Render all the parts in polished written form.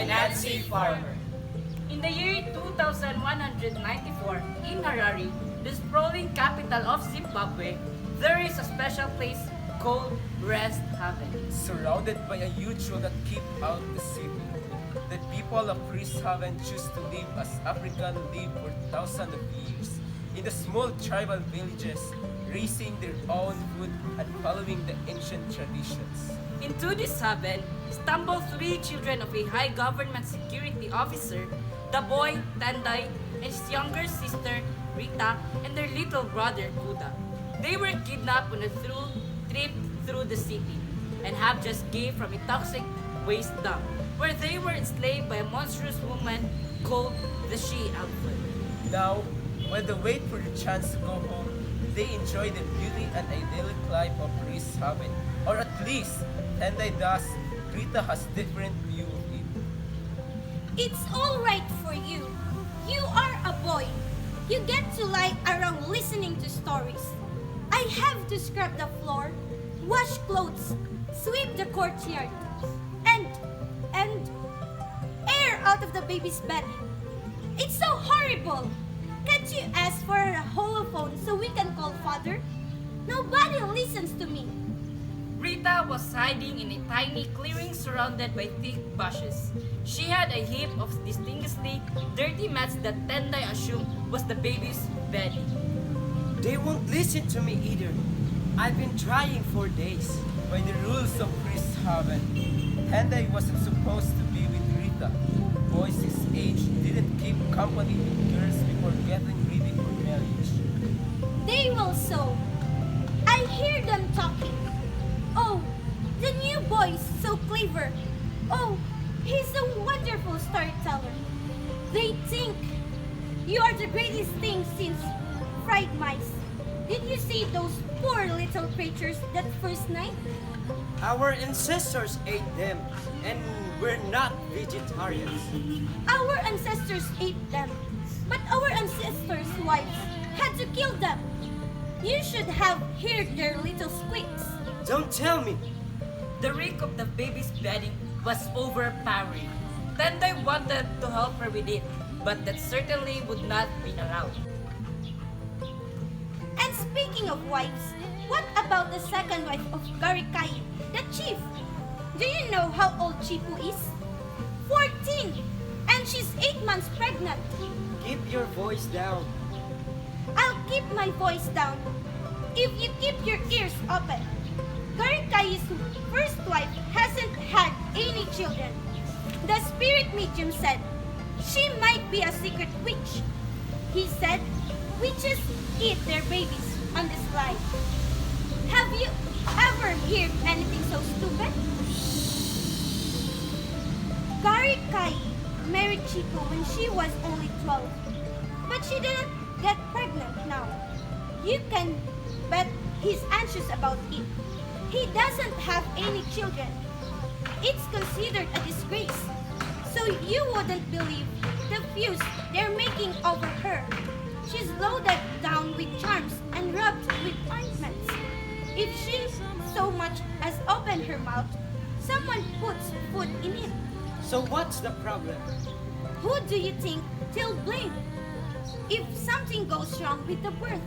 by Nancy Farmer. In the year 2194, in Harare, the sprawling capital of Zimbabwe, there is a special place called Rest Haven. Surrounded by a huge wall that keep out the city. The people of Rest Haven choose to live as Africans live for thousands of years, in the small tribal villages, raising their own food and following the ancient traditions. Into this haven stumbled three children of a high government security officer, the boy Tendai and his younger sister Rita and their little brother Kuda. They were kidnapped on a trip through the city and have just gave from a toxic waste dump where they were enslaved by a monstrous woman called the She-Elephant. Now, while they wait for the chance to go home, they enjoy the beauty and idyllic life of Rest Haven. Or at least, Tendai does. Rita has different view of it. It's all right for you. You are a boy. You get to lie around listening to stories. I have to scrub the floor, wash clothes, sweep the courtyard, and air out of the baby's bed. It's so horrible. Can't you ask for a holophone so we can call father? Nobody listens to me. Rita was hiding in a tiny clearing surrounded by thick bushes. She had a heap of distinctly dirty mats that Tendai assumed was the baby's bedding. They won't listen to me either. I've been trying for days. By the rules of Rest Haven, Tendai wasn't supposed to be with Rita. Boys his age didn't keep company with girls before getting ready for marriage. They will so. I hear them talking. Oh, the new boy is so clever. Oh, he's a wonderful storyteller. They think you are the greatest thing since fried mice. Did you see those poor little creatures that first night? Our ancestors ate them, and we're not vegetarians. Our ancestors ate them, but our ancestors' wives had to kill them. You should have heard their little squeaks. Don't tell me. The reek of the baby's bedding was overpowering. Tendai wanted to help her with it, but that certainly would not be allowed. And speaking of wives, what about the second wife of Garikai, the chief? Do you know how old Chipu is? 14! And she's 8 months pregnant. Keep your voice down. I'll keep my voice down if you keep your ears open. Garikai's first wife hasn't had any children. The spirit medium said she might be a secret witch. He said witches eat their babies on the sly. Have you ever heard anything so stupid? Garikai married Chico when she was only 12. But she didn't get pregnant now. You can bet he's anxious about it. He doesn't have any children. It's considered a disgrace. So you wouldn't believe the fuse they're making over her. She's loaded down with charms and rubbed with ointments. If she so much as opened her mouth, someone puts food in it. So what's the problem? Who do you think they'll blame if something goes wrong with the birth?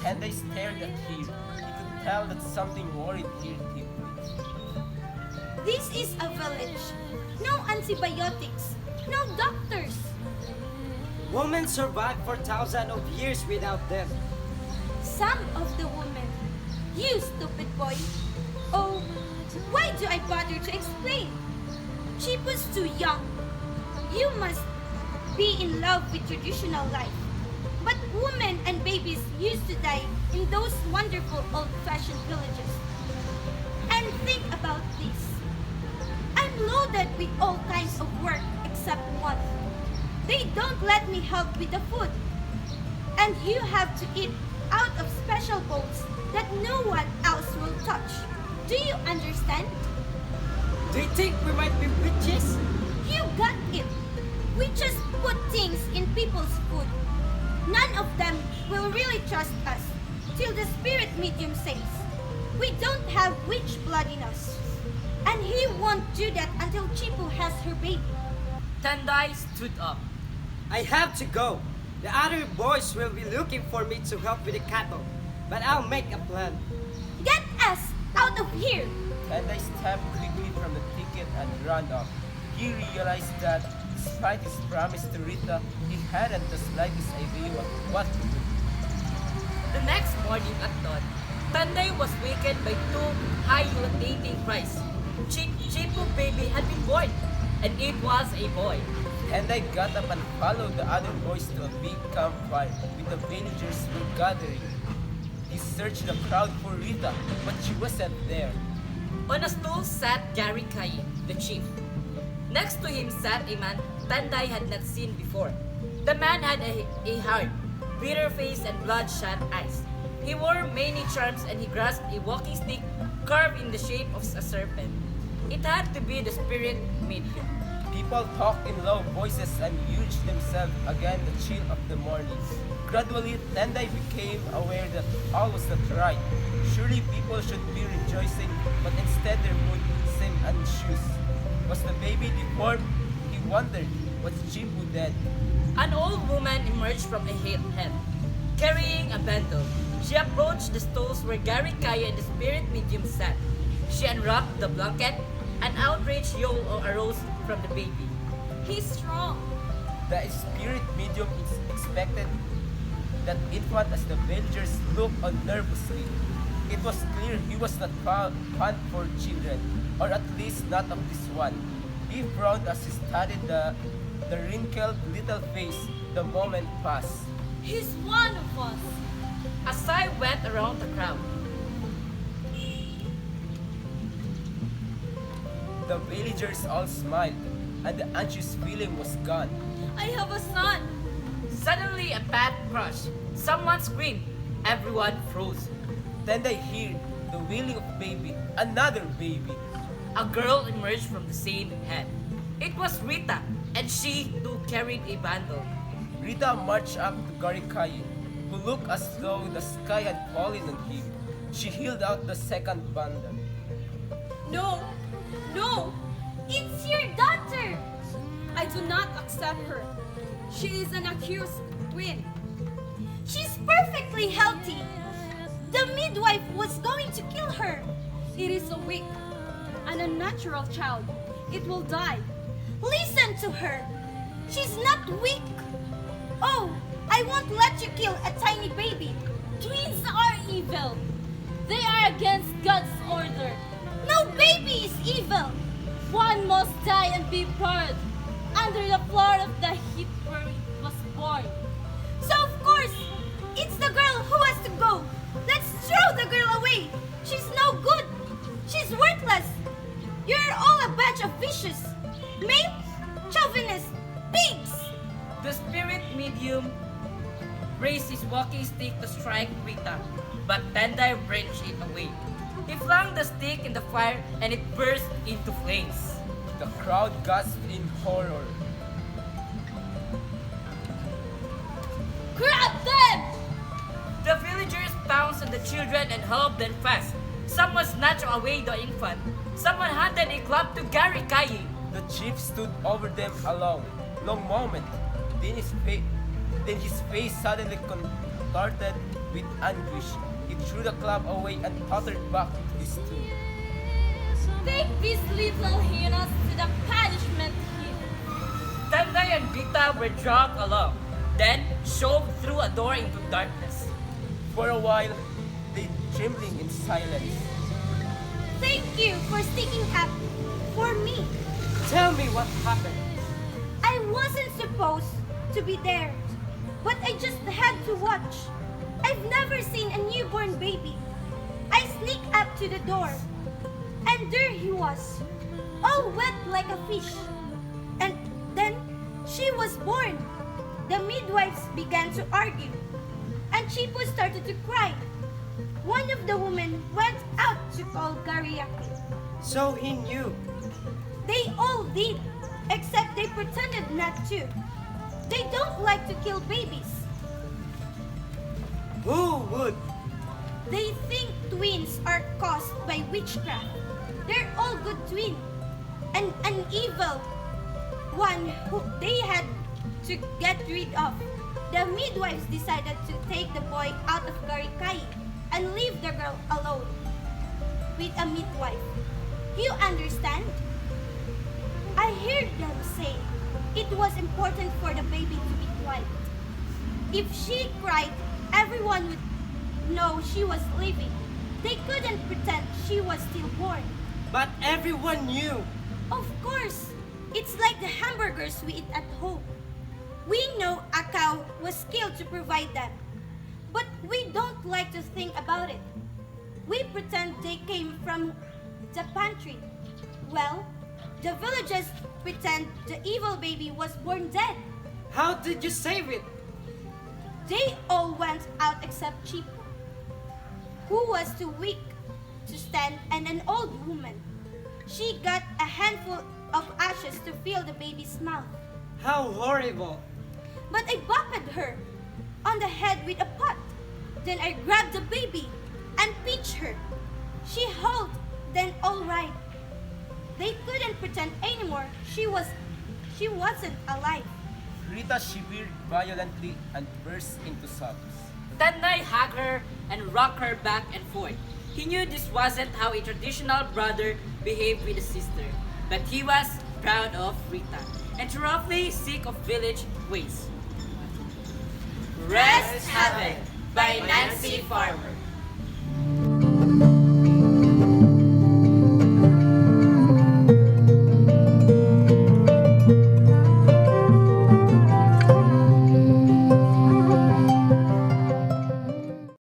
Tendai stared at him. He could tell that something worried him deeply. This is a village. No antibiotics. No doctors. Women survived for thousands of years without them. Some of the women. You stupid boy. Oh, why do I bother to explain? Chipu's too young. You must be in love with traditional life. But women and babies used to die in those wonderful old-fashioned villages. And think about this. I'm loaded with all kinds of work except one. They don't let me help with the food. And you have to eat out of special bowls that no one else will touch. Do you understand? Do you think we might be witches? You got it. We just put things in people's food. None of them will really trust us till the spirit medium says we don't have witch blood in us. And he won't do that until Chipu has her baby. Tendai stood up. I have to go. The other boys will be looking for me to help with the cattle. But I'll make a plan. Get us out of here! Tendai stepped quickly from the thicket and ran off. He realized that, despite his promise to Rita, he hadn't the slightest idea what to do. The next morning at dawn, Tendai was wakened by two high-rotating cries. Chipu baby had been born, and it was a boy. Tendai got up and followed the other boys to a big campfire with the villagers were gathering. He searched the crowd for Rita, but she wasn't there. On a stool sat Gary Kai, the chief. Next to him sat a man Tendai had not seen before. The man had a hard, bitter face and bloodshot eyes. He wore many charms and he grasped a walking stick carved in the shape of a serpent. It had to be the spirit medium. People talked in low voices and urged themselves against the chill of the morning. Gradually, Tendai became aware that all was not right. Surely people should be rejoicing, but instead their mood seemed anxious. Was the baby deformed? He wondered. Was Chipu dead? An old woman emerged from a head, carrying a bundle. She approached the stalls where Gary Kaya and the spirit medium sat. She unwrapped the blanket. An outraged yell arose from the baby. He's strong. The spirit medium expected that infant as the villagers looked on nervously. It was clear he was not fond for children, or at least not of this one. He frowned as he studied the wrinkled little face. The moment passed. He's one of us. A sigh went around the crowd. The villagers all smiled, and the anxious feeling was gone. I have a son. Suddenly a path crushed. Someone screamed. Everyone froze. Then they heard the wailing of baby, another baby. A girl emerged from the same head. It was Rita, and she too carried a bundle. Rita marched up to Garikayi, who looked as though the sky had fallen on him. She held out the second bundle. No, no, it's your daughter. I do not accept her. She is an accused twin. She's perfectly healthy. The midwife was going to kill her. It is a weak and unnatural child. It will die. Listen to her. She's not weak. Oh, I won't let you kill a tiny baby. Twins are evil. They are against God's order. No baby is evil. One must die and be buried under the floor of the heap where it was born. So of course, it's the girl who has to go. Let's throw the girl away. She's no good. She's worthless. You're all a bunch of vicious, mean, chauvinist pigs. The spirit medium raised his walking stick to strike Rita, but Tendai wrenched it away. He flung the stick in the fire and it burst into flames. The crowd gasped in horror. Grab them! The villagers pounced on the children and held them fast. Someone snatched away the infant. Someone handed a club to Gary Kai. The chief stood over them a long moment. Then his face suddenly contorted with anguish. He threw the club away and tottered back to his tomb. Take these little hyenas to the punishment here. Tendai and Rita were dragged along, then shoved through a door into darkness. For a while, they trembling in silence. Thank you for sticking up for me. Tell me what happened. I wasn't supposed to be there, but I just had to watch. I've never seen a newborn baby. I sneaked up to the door, and there he was, all wet like a fish. And then she was born. The midwives began to argue, and Chipo started to cry. One of the women went out to call Gariaki. So he knew. They all did, except they pretended not to. They don't like to kill babies. Who would? They think twins are caused by witchcraft. They're all good twins. And an evil one who they had to get rid of. The midwives decided to take the boy out of Garikai and leave the girl alone with a midwife. You understand? I heard them say it was important for the baby to be quiet. If she cried, everyone would know she was living. They couldn't pretend she was stillborn. But everyone knew. Of course, it's like the hamburgers we eat at home. We know a cow was killed to provide them, but we don't like to think about it. We pretend they came from the pantry. Well, the villagers pretend the evil baby was born dead. How did you save it? They all went out except Chipo, who was too weak to stand, and an old woman. She got a handful of ashes to fill the baby's mouth. How horrible. But I bopped her on the head with a pot. Then I grabbed the baby and pinched her. She howled, then all right. They couldn't pretend anymore she wasn't alive. Rita shivered violently and burst into sobs. Tanday hugged her and rocked her back and forth. He knew this wasn't how a traditional brother behaved with a sister, but he was proud of Rita and roughly sick of village ways. Rest Heaven by Nancy Farmer.